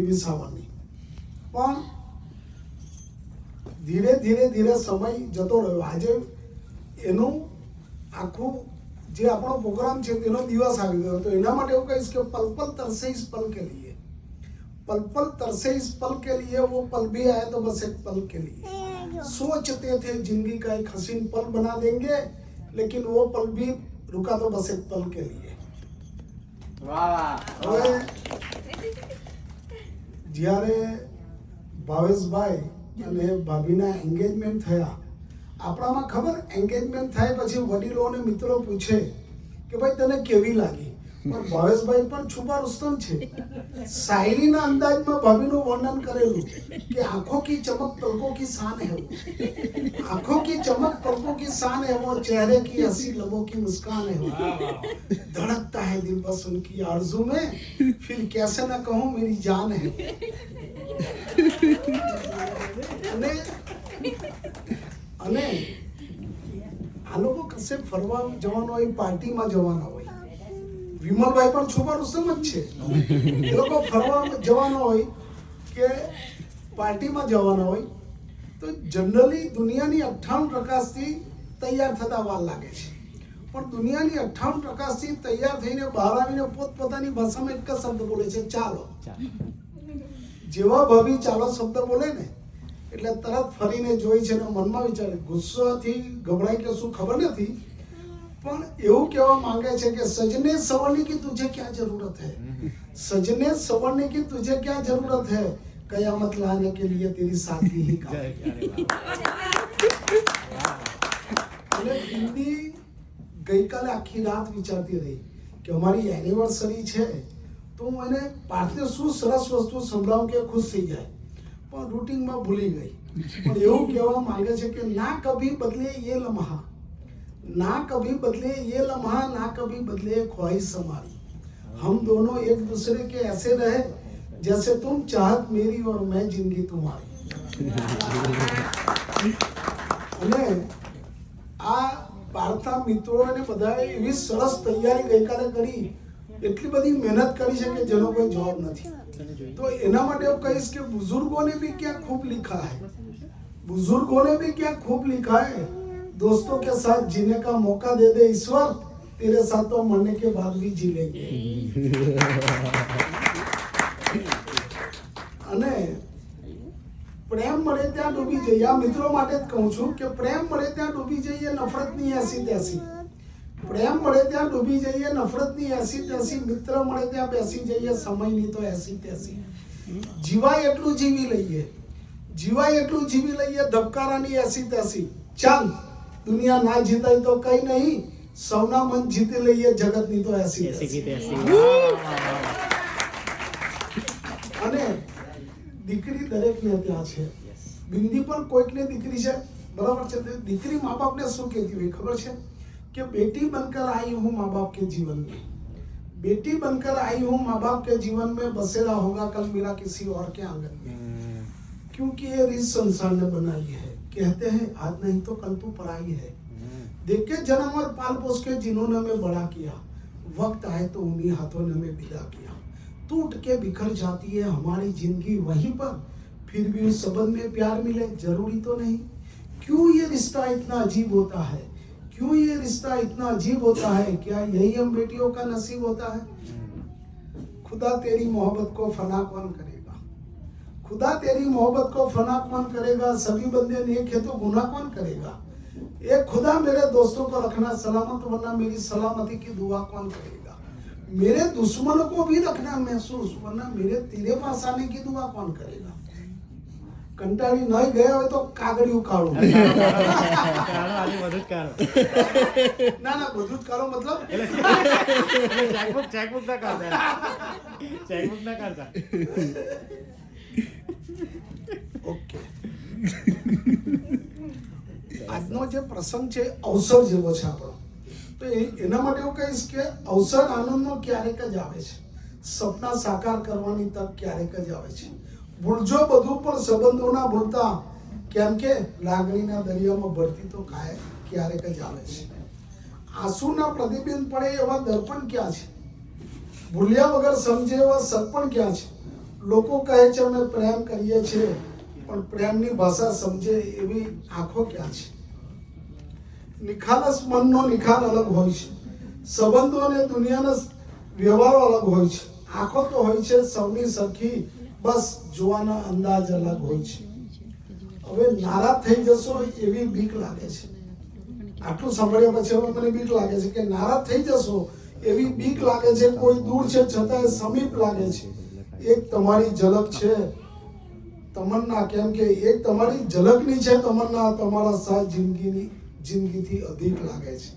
વિસાવવાની પણ ધીરે ધીરે ધીરે સમય જતો રહ્યો. આજે એનું આખું જે આપણો પ્રોગ્રામ છે તેનો દિવસ આવી ગયો. તો એના માટે એવું કહીશ કે પल पल तरसे इस पल के लिए, पल पल तरसे इस पल के लिए, वो पल भी आए तो बस एक पल के लिए. सोचते थे जिंदगी का एक हसीन पल बना देंगे, लेकिन वो पल भी रुका तो बस एक पल के लिए. હવે જ્યારે ભાવેશભાઈ અને ભાભીના એન્ગેજમેન્ટ થયા, આપણામાં ખબર એન્ગેજમેન્ટ થાય પછી વડીલો અને મિત્રો પૂછે કે ભાઈ તને કેવી લાગી, પણ ભાવેશભાઈ પણ છુપા रुस्तम છે. શાયરીના અંદાજમાં ભાભીનું વર્ણન કરેલું કે આંખों की चमक पलकों की शान है वो, आंखों की चमक पलकों की शान है वो, चेहरे की हंसी लबों की मुस्कान है वो, धड़कता है दिल बस उनकी आरज़ू में, फिर कैसे ना कहूँ मेरी जान है. અને આ લોકો કશે ફરવા જવાનો હોય, પાર્ટીમાં જવાના હોય, વિમલભાઈ પણ છુપા रुस्तम જ છે. એ લોકો ફરવા જવાનો હોય કે પાર્ટીમાં જવાના હોય તો જનરલી દુનિયાની 58 પ્રકાશથી તૈયાર થતા વાર લાગે છે, પણ દુનિયાની 58 પ્રકાશથી તૈયાર થઈને બહાર આવીને પોતપોતાની ભાષામાં એક જ શબ્દ બોલે છે, ચાલો. જેવા ભાભી ચાલો શબ્દ બોલે ને એટલે તરત ફરીને જોઈ છે ને મનમાં વિચારે, ગુસ્સાથી ગભરાઈ કે શું ખબર નથી, પણ એવું કહેવા માંગે છે કે સજને संवरने की तुझे क्या जरूरत है, सजने संवरने की तुझे क्या जरूरत है, कयामत लाने के लिए तेरी साथी ही काफी. અને હિન્દી ગઈકાલે આખી રાત વિચારતી રહી કે અમારી એનિવર્સરી છે તો હું એને પાર્થને શું સરસ વસ્તુ સંભળાવું કે ખુશ થઈ જાય, પણ રૂટિનમાં ભૂલી ગઈ. પણ એવું કહેવા માંગે છે કે ના કભી બદલે ये लम्हा, ना कभी बदले ये लम्हा, ना कभी बदले ख्वाहिश हमारी, हम दोनों एक दूसरे के ऐसे रहे जैसे तुम चाहत मेरी और मैं जिंदगी तुम्हारी. અને આ વાર્તા મિત્રોને બધાએ એવી સરસ તૈયારી ગઈકાલે કરી, એટલી બધી મહેનત કરી છે કે જેનો કોઈ જવાબ નથી. તો એના માટે હું કહીશ કે बुजुर्गों ने भी क्या खूब लिखा है, बुजुर्गों ने भी क्या खूब लिखा है, दोस्तों के साथ जीने का मौका दे दे ईश्वर, तेरे साथ तो मरने के बाद भी जी लेंगे. અને પ્રેમ મળે ત્યાં ડૂબી જઈએ, આ મિત્રો માટે જ કહું છું કે પ્રેમ મળે ત્યાં ડૂબી જઈએ, નફરતની એસી તેસી. પ્રેમ મળે ત્યાં ડૂબી જઈએ, નફરતની એસી તેસી, મિત્ર મળે ત્યાં બેસી જઈએ, સમયની તો એસી તેસી. જીવાય એટલું જીવી લઈએ, જીવાય એટલું જીવી લઈએ, ધબકારાની એસી તેસી. ચાલ दुनिया ना जीताई तो कई नहीं, सौना मन जीती लईए जगत ની તો એસી તેસી. અને દીકરી દરેકને ત્યાં છે, બિંદી પણ કોઈકને દીકરી છે, બરાબર છે. દીકરી મા બાપને શું કહેતી હોય ખબર છે કે बेटी बनकर आई हूँ माँ बाप के जीवन में, बेटी बनकर आई हूँ माँ बाप के जीवन में, बसेरा होगा कल मेरा किसी और के आंगन में, क्योंकि ये रीत संसार ने बनाई है, कहते हैं आज नहीं तो कल तू पराई है, देख के जन्म और पाल पोस के जिन्होंने हमें बड़ा किया, वक्त आए तो उन्हीं हाथों ने हमें विदा किया. टूट के बिखर जाती है हमारी जिंदगी वहीं पर, फिर भी उस संबंध में प्यार मिले जरूरी तो नहीं. क्यों ये रिश्ता इतना अजीब होता है, क्यों ये रिश्ता इतना अजीब होता है, क्या यही हम बेटियों का नसीब होता है. खुदा तेरी मोहब्बत को फना कौन करेगा, खुदा तेरी मोहब्बत को फना कौन करेगा, सभी बंदे नेक है तो गुनाह कौन करेगा. एक खुदा मेरे दोस्तों को रखना सलामत, वरना मेरी सलामती की दुआ कौन करेगा. मेरे दुश्मनों को भी रखना महसूस, वरना मेरे तेरे पास आने की दुआ कौन करेगा. કંટાળી નહીં ગયા હોય તો કાગળિયું કાઢો. ના ના બધું જ કાઢો મતલબ ચેકબુક ના કાઢતા, ચેકબુક ના કાઢતા. ઓકે, આજનો જે પ્રસંગ છે અવસર જેવો છે આપણો, તો એના માટે હું કહીશ કે અવસર આનંદનો ક્યારેક જ આવે છે, સપના સાકાર કરવાની તક ક્યારેક જ આવે છે. ભૂલજો બધું પણ સંબંધો ના ભૂલતા, કેમ કે લાગણીના દરિયામાં ભરતી તો ક્યારેક જ આવે છે. આંસુના પ્રતિબિંબ પડે એવા દર્પણ ક્યાં છે, ભૂલ્યા વગર સમજે એવા સર્પણ ક્યાં છે, લોકો કહે છે અમે પ્રેમ કરીએ છીએ, પણ પ્રેમની ભાષા સમજે એવી આંખો ક્યાં છે? નિખાલસ મનનો નિખાર અલગ હોય છે, સંબંધો અને દુનિયાના વ્યવહારો અલગ હોય છે. આંખો તો હોય છે સૌની સરખી, બસ જોવાના અંદાજ અલગ હોય છે. હવે નારાજ થઈ જશો એવી બીક લાગે છે. આટલું સાંભળ્યા પછી હવે મને બીક લાગે છે કે નારાજ થઈ જશો એવી બીક લાગે છે. કોઈ દૂર છે છતાં સમીપ લાગે છે. એક તમારી ઝલક છે તમન્ના, કેમ કે એક તમારી ઝલકની છે તમન્ના, તમારા સાથ જિંદગીથી અધિક લાગે છે.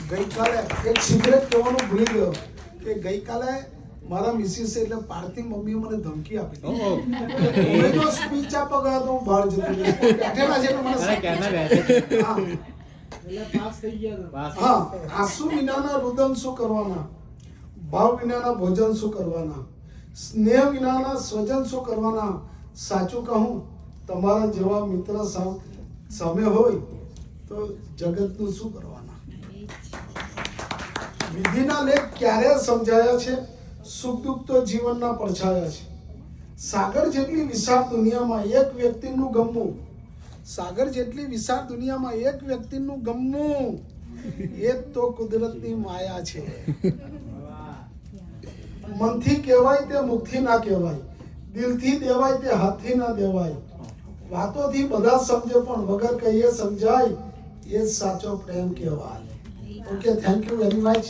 ગઈકાલે એક સિક્રેટ કહેવાનું ભૂલી ગયો કે ગઈકાલે મારા મિસિસ એટલે પાર્થિવ મમ્મીએ મને ધમકી આપી હું જો સ્પીચ આપવા ગયો તો હું બહાર જતો બેઠેલા છે એટલે મને હા, આંસુ વિનાના રુદન શું કરવાના, ભાવ વિનાના ભોજન શું કરવાના, સ્નેહ વિનાના સ્વજન શું કરવાના. સાચું કહું, તમારા જેવા મિત્ર સામે હોય તો જગતનું શું કરવાના. વિધિના લેખ ક્યારે સમજાયા છે? સુખ દુઃખ તો જીવનના પડછાયા છે. સાગર જેટલી વિશાળ દુનિયામાં એક વ્યક્તિનું ગમવું, સાગર જેટલી વિશાળ દુનિયામાં એક વ્યક્તિનું ગમવું, એ તો કુદરતની માયા છે. મનથી કહેવાય તે મુખથી ના કહેવાય, દિલથી દેવાય તે હાથથી ના દેવાય. વાતોથી બધા સમજે પણ વગર કહીએ સમજાય, એ જ સાચો પ્રેમ કહેવાય. Okay, thank you very much.